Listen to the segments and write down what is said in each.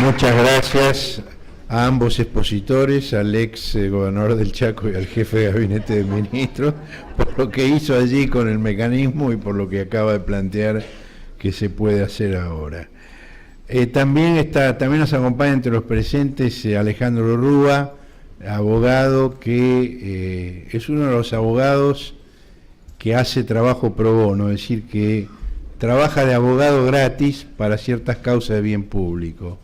Muchas gracias a ambos expositores, al ex gobernador del Chaco y al jefe de gabinete de ministros, por lo que hizo allí con el mecanismo y por lo que acaba de plantear que se puede hacer ahora. También nos acompaña entre los presentes Alejandro Rúa, abogado que es uno de los abogados que hace trabajo pro bono, es decir, que trabaja de abogado gratis para ciertas causas de bien público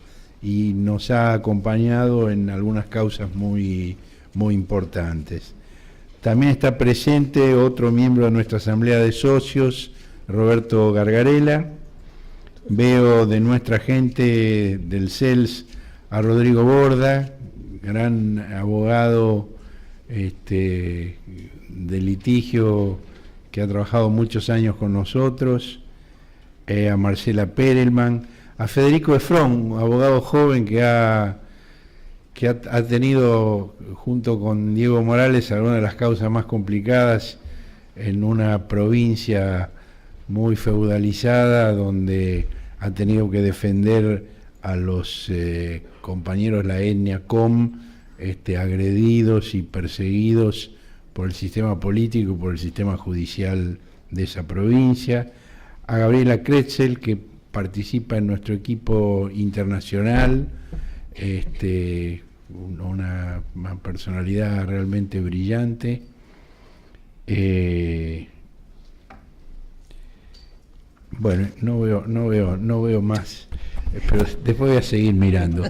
y nos ha acompañado en algunas causas muy importantes. También está presente otro miembro de nuestra Asamblea de Socios, Roberto Gargarella. Veo de nuestra gente del CELS a Rodrigo Borda, gran abogado de litigio que ha trabajado muchos años con nosotros, a Marcela Perelman, a Federico Efrón, abogado joven que ha tenido, junto con Diego Morales, algunas de las causas más complicadas en una provincia muy feudalizada, donde ha tenido que defender a los compañeros de la etnia Com, agredidos y perseguidos por el sistema político y por el sistema judicial de esa provincia, a Gabriela Kretzel, que participa en nuestro equipo internacional, una personalidad realmente brillante. Bueno, no veo más, pero después voy a seguir mirando.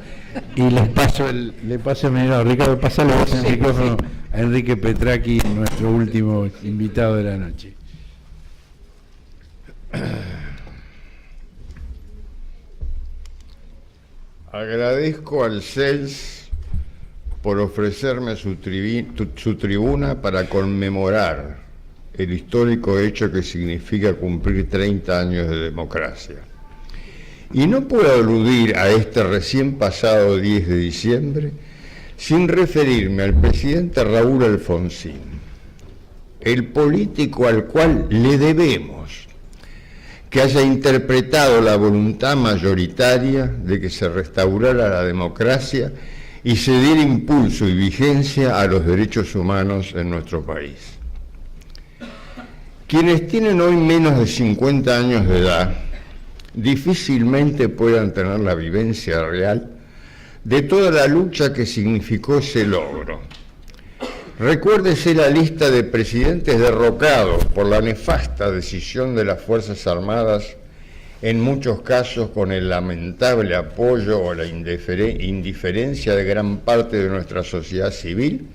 Y le paso el micrófono, Ricardo, pasale el micrófono a Enrique Petracchi, nuestro último invitado de la noche. Agradezco al CELS por ofrecerme su tribuna para conmemorar el histórico hecho que significa cumplir 30 años de democracia. Y no puedo aludir a este recién pasado 10 de diciembre sin referirme al presidente Raúl Alfonsín, el político al cual le debemos que haya interpretado la voluntad mayoritaria de que se restaurara la democracia y se diera impulso y vigencia a los derechos humanos en nuestro país. Quienes tienen hoy menos de 50 años de edad difícilmente puedan tener la vivencia real de toda la lucha que significó ese logro. Recuérdese la lista de presidentes derrocados por la nefasta decisión de las Fuerzas Armadas, en muchos casos con el lamentable apoyo o la indiferencia de gran parte de nuestra sociedad civil,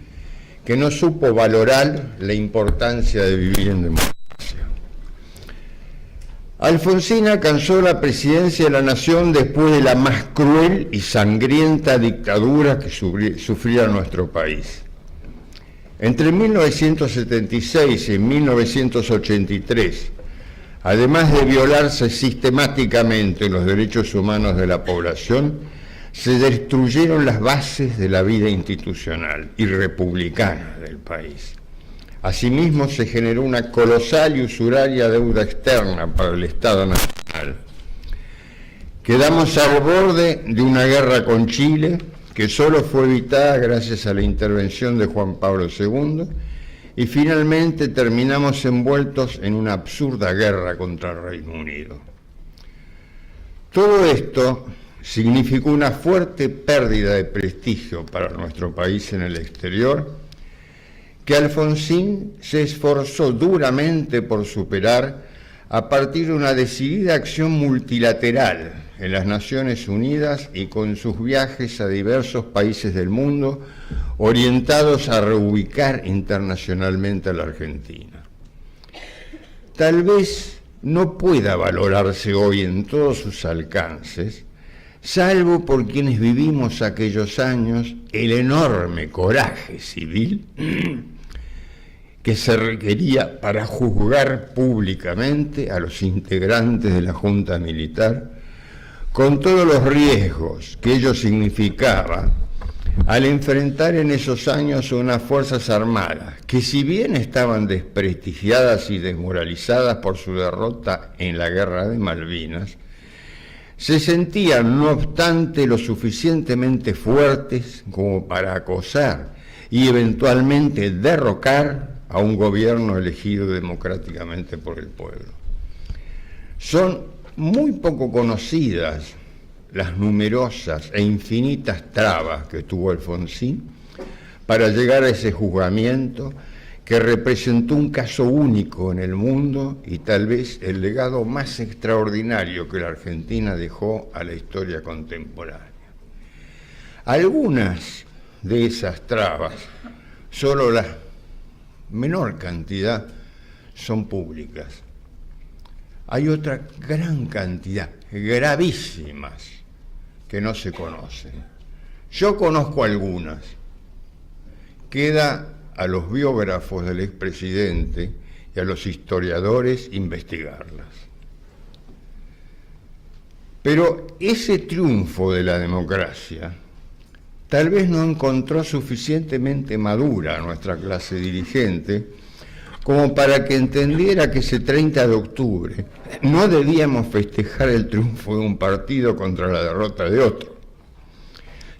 que no supo valorar la importancia de vivir en democracia. Alfonsín alcanzó la presidencia de la nación después de la más cruel y sangrienta dictadura que sufría nuestro país. Entre 1976 y 1983, además de violarse sistemáticamente los derechos humanos de la población, se destruyeron las bases de la vida institucional y republicana del país. Asimismo, se generó una colosal y usuraria deuda externa para el Estado Nacional. Quedamos al borde de una guerra con Chile, que solo fue evitada gracias a la intervención de Juan Pablo II, y finalmente terminamos envueltos en una absurda guerra contra el Reino Unido. Todo esto significó una fuerte pérdida de prestigio para nuestro país en el exterior, que Alfonsín se esforzó duramente por superar a partir de una decidida acción multilateral en las Naciones Unidas y con sus viajes a diversos países del mundo orientados a reubicar internacionalmente a la Argentina. Tal vez no pueda valorarse hoy en todos sus alcances, salvo por quienes vivimos aquellos años el enorme coraje civil que se requería para juzgar públicamente a los integrantes de la Junta Militar, con todos los riesgos que ello significaba al enfrentar en esos años unas Fuerzas Armadas que, si bien estaban desprestigiadas y desmoralizadas por su derrota en la Guerra de Malvinas, se sentían, no obstante, lo suficientemente fuertes como para acosar y eventualmente derrocar a un gobierno elegido democráticamente por el pueblo. Son muy poco conocidas las numerosas e infinitas trabas que tuvo Alfonsín para llegar a ese juzgamiento que representó un caso único en el mundo y tal vez el legado más extraordinario que la Argentina dejó a la historia contemporánea. Algunas de esas trabas, solo la menor cantidad, son públicas. Hay otra gran cantidad, gravísimas, que no se conocen. Yo conozco algunas. Queda a los biógrafos del expresidente y a los historiadores investigarlas. Pero ese triunfo de la democracia tal vez no encontró suficientemente madura a nuestra clase dirigente como para que entendiera que ese 30 de octubre no debíamos festejar el triunfo de un partido contra la derrota de otro,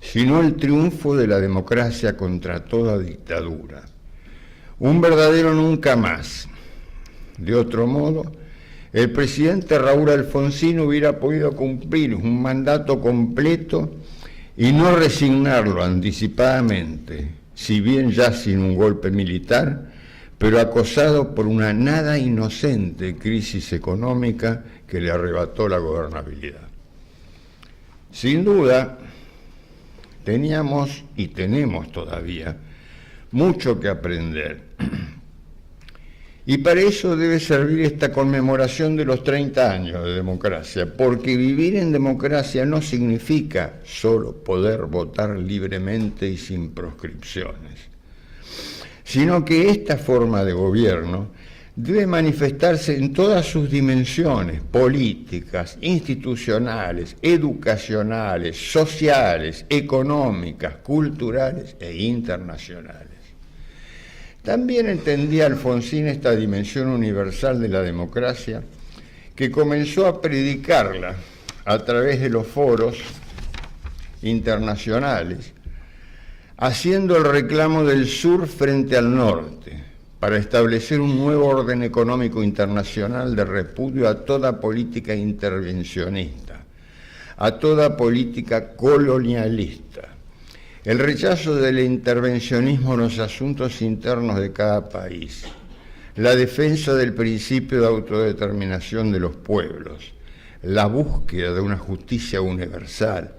sino el triunfo de la democracia contra toda dictadura. Un verdadero nunca más. De otro modo, el presidente Raúl Alfonsín hubiera podido cumplir un mandato completo y no resignarlo anticipadamente, si bien ya sin un golpe militar, pero acosado por una nada inocente crisis económica que le arrebató la gobernabilidad. Sin duda, teníamos y tenemos todavía mucho que aprender. Y para eso debe servir esta conmemoración de los 30 años de democracia, porque vivir en democracia no significa solo poder votar libremente y sin proscripciones, sino que esta forma de gobierno debe manifestarse en todas sus dimensiones políticas, institucionales, educacionales, sociales, económicas, culturales e internacionales. También entendía Alfonsín esta dimensión universal de la democracia, que comenzó a predicarla a través de los foros internacionales, haciendo el reclamo del sur frente al norte, para establecer un nuevo orden económico internacional de repudio a toda política intervencionista, a toda política colonialista, el rechazo del intervencionismo en los asuntos internos de cada país, la defensa del principio de autodeterminación de los pueblos, la búsqueda de una justicia universal,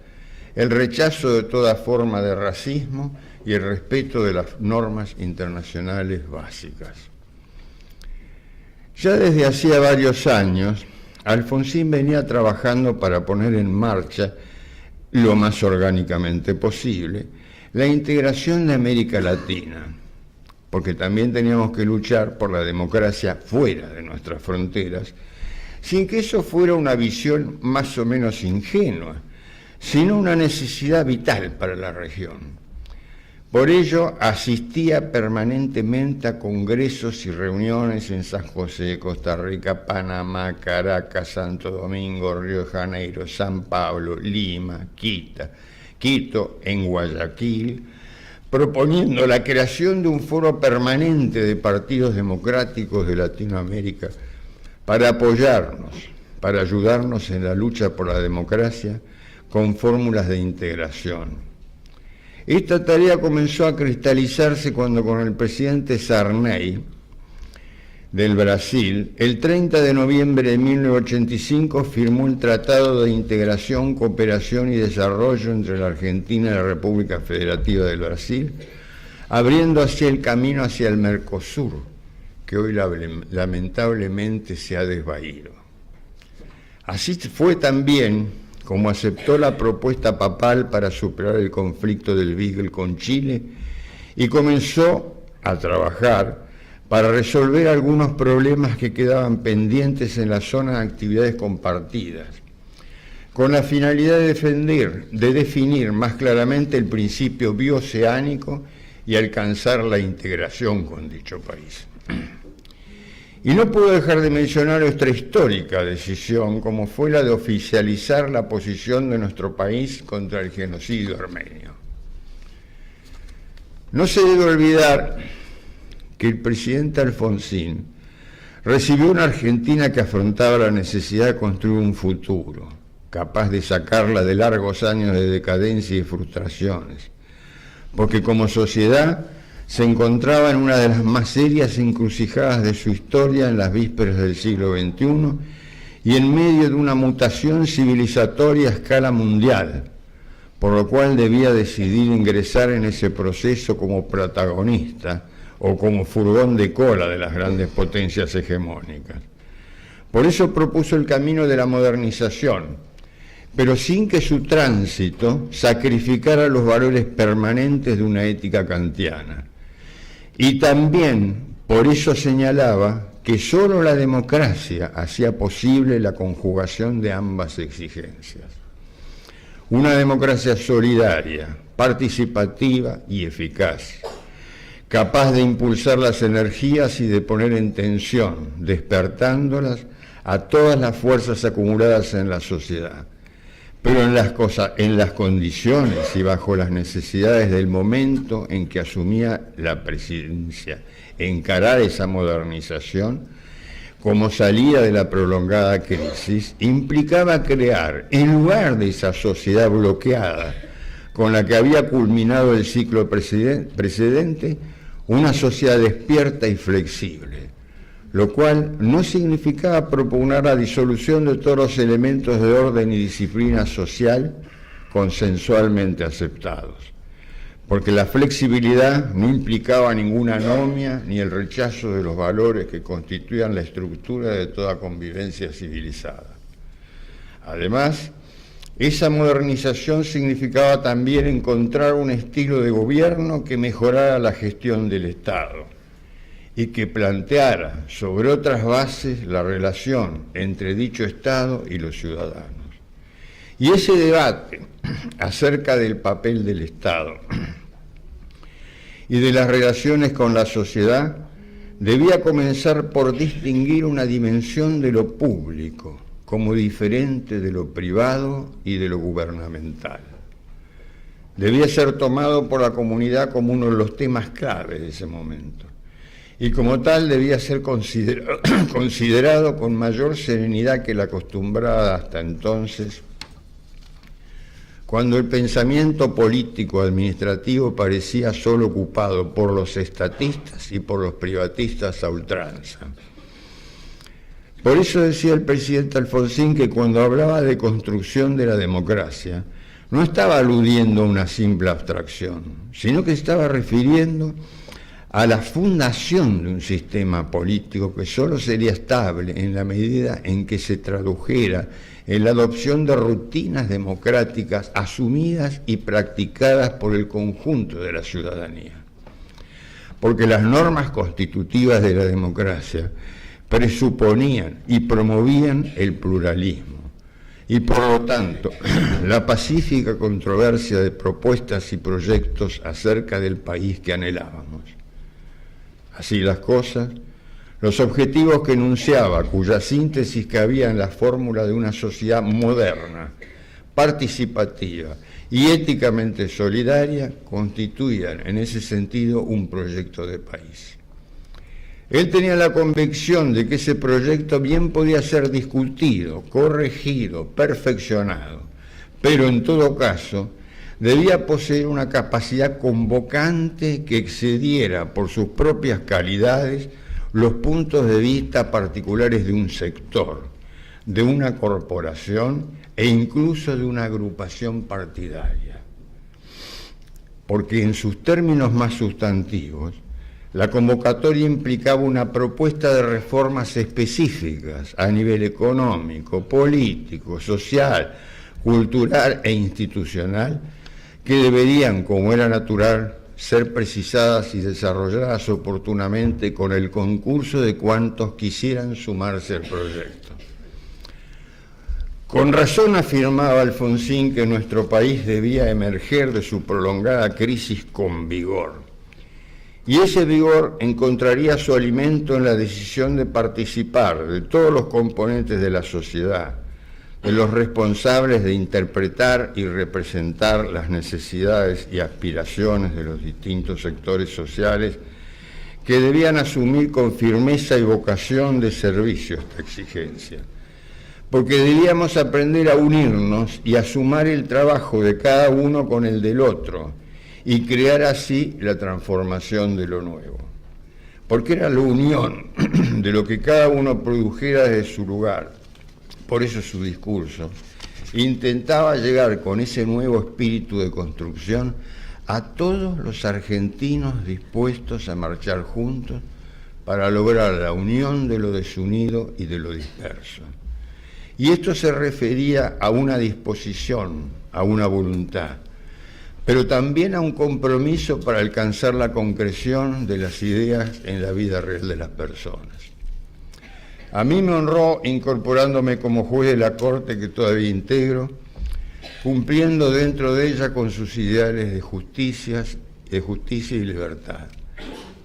el rechazo de toda forma de racismo y el respeto de las normas internacionales básicas. Ya desde hacía varios años, Alfonsín venía trabajando para poner en marcha, lo más orgánicamente posible, la integración de América Latina, porque también teníamos que luchar por la democracia fuera de nuestras fronteras, sin que eso fuera una visión más o menos ingenua, sino una necesidad vital para la región. Por ello, asistía permanentemente a congresos y reuniones en San José, Costa Rica, Panamá, Caracas, Santo Domingo, Río de Janeiro, San Pablo, Lima, Quito, en Guayaquil, proponiendo la creación de un foro permanente de partidos democráticos de Latinoamérica para apoyarnos, para ayudarnos en la lucha por la democracia con fórmulas de integración. Esta tarea comenzó a cristalizarse cuando con el presidente Sarney del Brasil, el 30 de noviembre de 1985 firmó el Tratado de Integración, Cooperación y Desarrollo entre la Argentina y la República Federativa del Brasil, abriendo así el camino hacia el Mercosur, que hoy lamentablemente se ha desvaído. Así fue también como aceptó la propuesta papal para superar el conflicto del Beagle con Chile y comenzó a trabajar para resolver algunos problemas que quedaban pendientes en la zona de actividades compartidas, con la finalidad de definir más claramente el principio bioceánico y alcanzar la integración con dicho país. Y no puedo dejar de mencionar nuestra histórica decisión, como fue la de oficializar la posición de nuestro país contra el genocidio armenio. No se debe olvidar que el presidente Alfonsín recibió una Argentina que afrontaba la necesidad de construir un futuro, capaz de sacarla de largos años de decadencia y frustraciones, porque como sociedad se encontraba en una de las más serias encrucijadas de su historia en las vísperas del siglo XXI y en medio de una mutación civilizatoria a escala mundial, por lo cual debía decidir ingresar en ese proceso como protagonista o como furgón de cola de las grandes potencias hegemónicas. Por eso propuso el camino de la modernización, pero sin que su tránsito sacrificara los valores permanentes de una ética kantiana. Y también por eso señalaba que solo la democracia hacía posible la conjugación de ambas exigencias. Una democracia solidaria, participativa y eficaz, capaz de impulsar las energías y de poner en tensión, despertándolas a todas las fuerzas acumuladas en la sociedad, pero en las condiciones y bajo las necesidades del momento en que asumía la presidencia. Encarar esa modernización como salida de la prolongada crisis implicaba crear, en lugar de esa sociedad bloqueada con la que había culminado el ciclo precedente, una sociedad despierta y flexible, lo cual no significaba propugnar la disolución de todos los elementos de orden y disciplina social consensualmente aceptados, porque la flexibilidad no implicaba ninguna anomia ni el rechazo de los valores que constituían la estructura de toda convivencia civilizada. Además, esa modernización significaba también encontrar un estilo de gobierno que mejorara la gestión del Estado y que planteara sobre otras bases la relación entre dicho Estado y los ciudadanos. Y ese debate acerca del papel del Estado y de las relaciones con la sociedad debía comenzar por distinguir una dimensión de lo público como diferente de lo privado y de lo gubernamental. Debía ser tomado por la comunidad como uno de los temas claves de ese momento, y como tal debía ser considerado con mayor serenidad que la acostumbrada hasta entonces, cuando el pensamiento político administrativo parecía solo ocupado por los estatistas y por los privatistas a ultranza. Por eso decía el presidente Alfonsín que cuando hablaba de construcción de la democracia, no estaba aludiendo a una simple abstracción, sino que estaba refiriendo a la fundación de un sistema político que solo sería estable en la medida en que se tradujera en la adopción de rutinas democráticas asumidas y practicadas por el conjunto de la ciudadanía. Porque las normas constitutivas de la democracia presuponían y promovían el pluralismo y por lo tanto la pacífica controversia de propuestas y proyectos acerca del país que anhelábamos. Así las cosas, los objetivos que enunciaba, cuya síntesis cabía en la fórmula de una sociedad moderna, participativa y éticamente solidaria, constituían en ese sentido un proyecto de país. Él tenía la convicción de que ese proyecto bien podía ser discutido, corregido, perfeccionado, pero en todo caso debía poseer una capacidad convocante que excediera por sus propias calidades los puntos de vista particulares de un sector, de una corporación e incluso de una agrupación partidaria. Porque en sus términos más sustantivos, la convocatoria implicaba una propuesta de reformas específicas a nivel económico, político, social, cultural e institucional que deberían, como era natural, ser precisadas y desarrolladas oportunamente con el concurso de cuantos quisieran sumarse al proyecto. Con razón afirmaba Alfonsín que nuestro país debía emerger de su prolongada crisis con vigor. Y ese vigor encontraría su alimento en la decisión de participar de todos los componentes de la sociedad, de los responsables de interpretar y representar las necesidades y aspiraciones de los distintos sectores sociales que debían asumir con firmeza y vocación de servicio esta exigencia. Porque debíamos aprender a unirnos y a sumar el trabajo de cada uno con el del otro y crear así la transformación de lo nuevo. Porque era la unión de lo que cada uno produjera desde su lugar. Por eso su discurso intentaba llegar con ese nuevo espíritu de construcción a todos los argentinos dispuestos a marchar juntos para lograr la unión de lo desunido y de lo disperso. Y esto se refería a una disposición, a una voluntad, pero también a un compromiso para alcanzar la concreción de las ideas en la vida real de las personas. A mí me honró incorporándome como juez de la Corte que todavía integro, cumpliendo dentro de ella con sus ideales de justicia y libertad.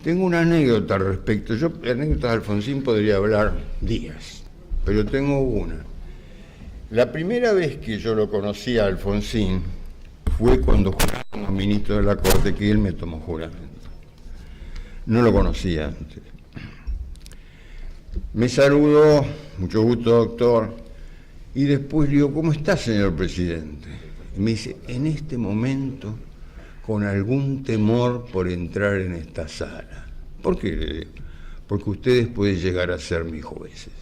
Tengo una anécdota al respecto. Yo, anécdotas de Alfonsín podría hablar días, pero tengo una. La primera vez que yo lo conocí a Alfonsín fue cuando juré como ministro de la Corte, que él me tomó juramento. No lo conocía antes. Me saludó, mucho gusto, doctor, y después le digo, ¿cómo está, señor presidente? Y me dice, en este momento, con algún temor por entrar en esta sala. ¿Por qué? Le digo, porque ustedes pueden llegar a ser mis jueces.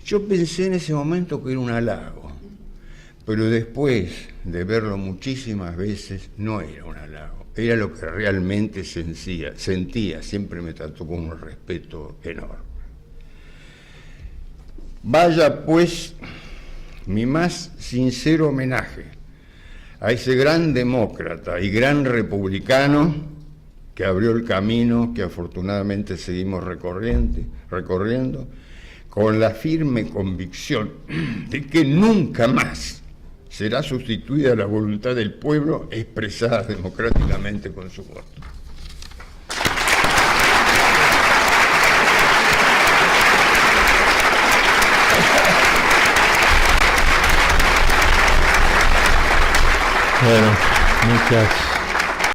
Yo pensé en ese momento que era un halago, pero después de verlo muchísimas veces, no era un halago, era lo que realmente sentía, siempre me trató con un respeto enorme. Vaya pues mi más sincero homenaje a ese gran demócrata y gran republicano que abrió el camino que afortunadamente seguimos recorriendo, con la firme convicción de que nunca más será sustituida la voluntad del pueblo expresada democráticamente con su voto. Bueno, muchas